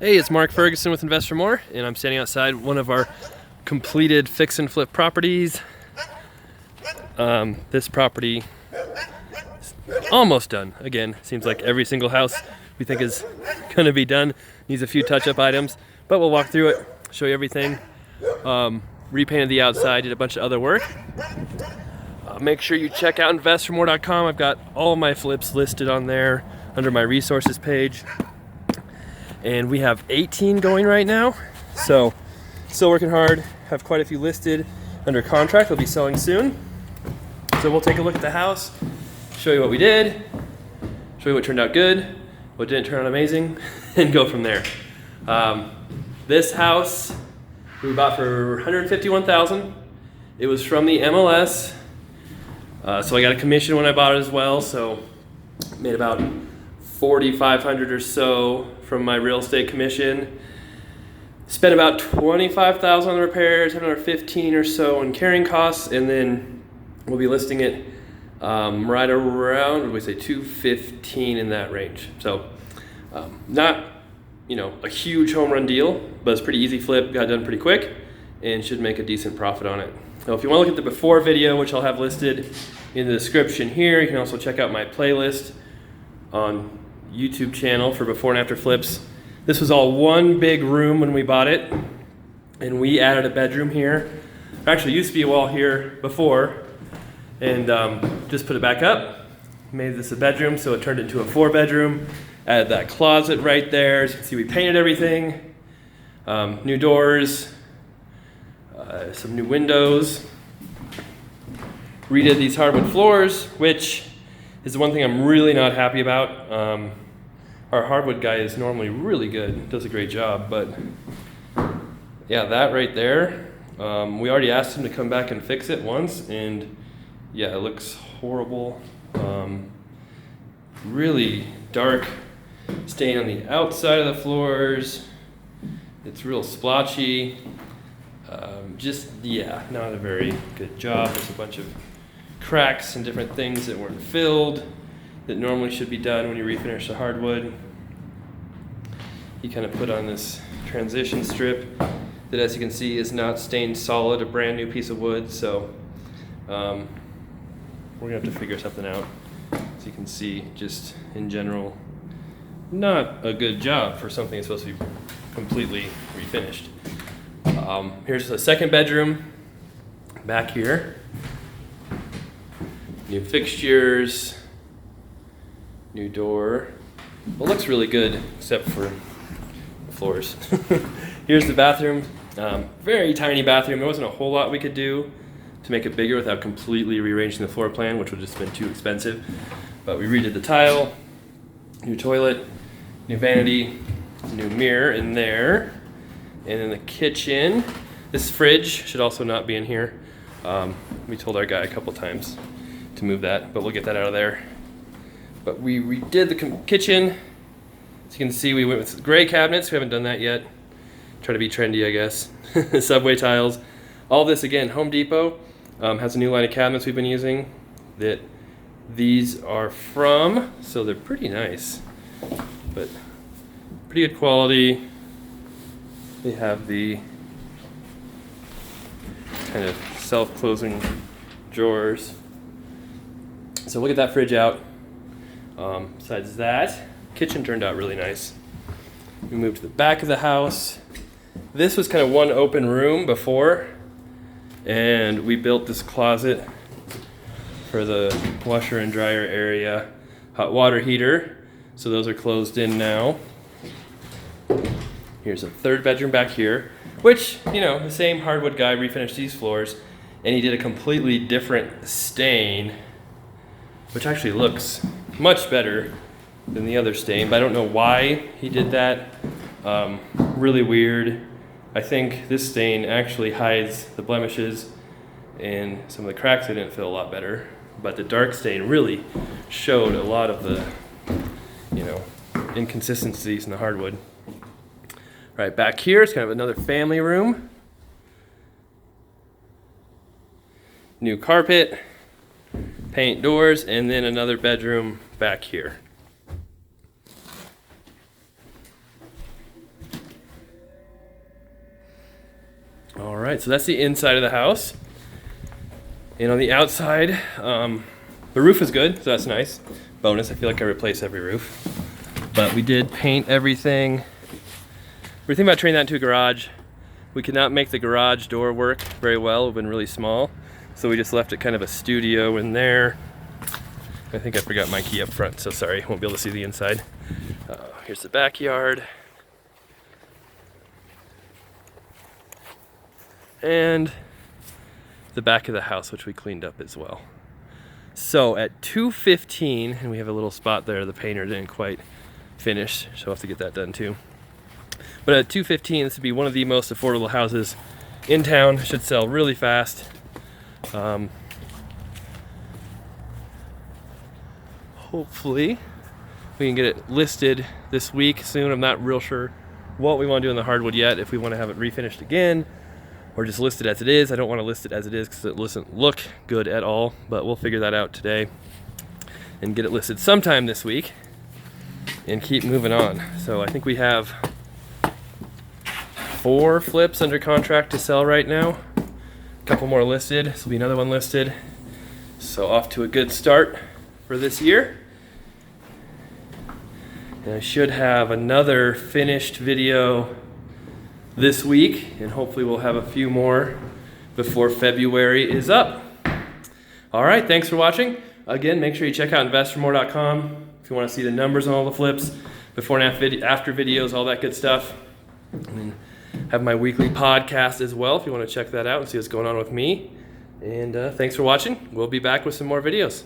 Hey, it's Mark Ferguson with Invest for More, and I'm standing outside one of our completed fix and flip properties. This property is almost done. Again, seems like every single house we think is going to be done needs a few touch-up items, but we'll walk through it, show you everything. Repainted the outside, did a bunch of other work. Make sure you check out investformore.com. I've got all of my flips listed on there under my resources page. And we have 18 going right now, so still working hard. Have quite a few listed under contract. They'll be selling soon. So we'll take a look at the house, show you what we did, show you what turned out good, what didn't turn out amazing, and go from there. This house we bought for $151,000. It was from the MLS, so I got a commission when I bought it as well. So made about $4,500 or so from my real estate commission. Spent about $25,000 on the repairs, another $15,000 or so in carrying costs, and then we'll be listing it right around, what do we say, $215,000 in that range. So not, a huge home run deal, but it's pretty easy flip, got done pretty quick, and should make a decent profit on it. So if you want to look at the before video, which I'll have listed in the description here, you can also check out my playlist on YouTube channel for before and after flips. This was all one big room when we bought it, and we added a bedroom here. There actually used to be a wall here before, and just put it back up, made this a bedroom, so it turned into a 4-bedroom. Added that closet right there. As you can see, we painted everything. New doors, some new windows. Redid these hardwood floors, which is the one thing I'm really not happy about. Our hardwood guy is normally really good, does a great job, but yeah, that right there, we already asked him to come back and fix it once, and yeah, it looks horrible. Really dark stain on the outside of the floors. It's real splotchy. Not a very good job. There's a bunch of cracks and different things that weren't filled that normally should be done when you refinish the hardwood. He kind of put on this transition strip that, as you can see, is not stained solid, a brand new piece of wood, so we're gonna have to figure something out. As you can see, just in general, not a good job for something that's supposed to be completely refinished. Here's the second bedroom back here. New fixtures, new door. Well, it looks really good except for the floors. Here's the bathroom. Very tiny bathroom. There wasn't a whole lot we could do to make it bigger without completely rearranging the floor plan, which would have just been too expensive. But we redid the tile, new toilet, new vanity, new mirror in there. And in the kitchen, this fridge should also not be in here. We told our guy a couple times to move that, but we'll get that out of there. But we redid the kitchen. As you can see, we went with gray cabinets. We haven't done that yet. Try to be trendy, I guess. Subway tiles. All this, again, Home Depot has a new line of cabinets we've been using that these are from, so they're pretty nice, but pretty good quality. They have the kind of self-closing drawers. So we'll get that fridge out. Besides that, kitchen turned out really nice. We moved to the back of the house. This was kind of one open room before, and we built this closet for the washer and dryer area, hot water heater. So those are closed in now. Here's a third bedroom back here, which, the same hardwood guy refinished these floors, and he did a completely different stain, which actually looks much better than the other stain, but I don't know why he did that. Really weird. I think this stain actually hides the blemishes and some of the cracks I didn't fill a lot better, but the dark stain really showed a lot of the, inconsistencies in the hardwood. Right back here is kind of another family room. New carpet, paint doors, and then another bedroom back here. All right, so that's the inside of the house. And on the outside, the roof is good, so that's nice. Bonus, I feel like I replace every roof. But we did paint everything. We were thinking about turning that into a garage. We could not make the garage door work very well. It would have been really small. So we just left it kind of a studio in there. I think I forgot my key up front, so sorry, won't be able to see the inside. Here's the backyard. And the back of the house, which we cleaned up as well. So at 2:15, and we have a little spot there, the painter didn't quite finish, so I'll have to get that done too. But at 2:15, this would be one of the most affordable houses in town. Should sell really fast. Hopefully we can get it listed this week soon. I'm not real sure what we want to do in the hardwood yet, if we want to have it refinished again or just list it as it is. I don't want to list it as it is because it doesn't look good at all, but we'll figure that out today and get it listed sometime this week and keep moving on. So I think we have 4 flips under contract to sell right now. A couple more listed. This will be another one listed. So off to a good start for this year. And I should have another finished video this week, and hopefully we'll have a few more before February is up. All right, thanks for watching. Again, make sure you check out investormore.com if you want to see the numbers on all the flips, before and after videos, all that good stuff. And have my weekly podcast as well if you want to check that out and see what's going on with me. And thanks for watching. We'll be back with some more videos.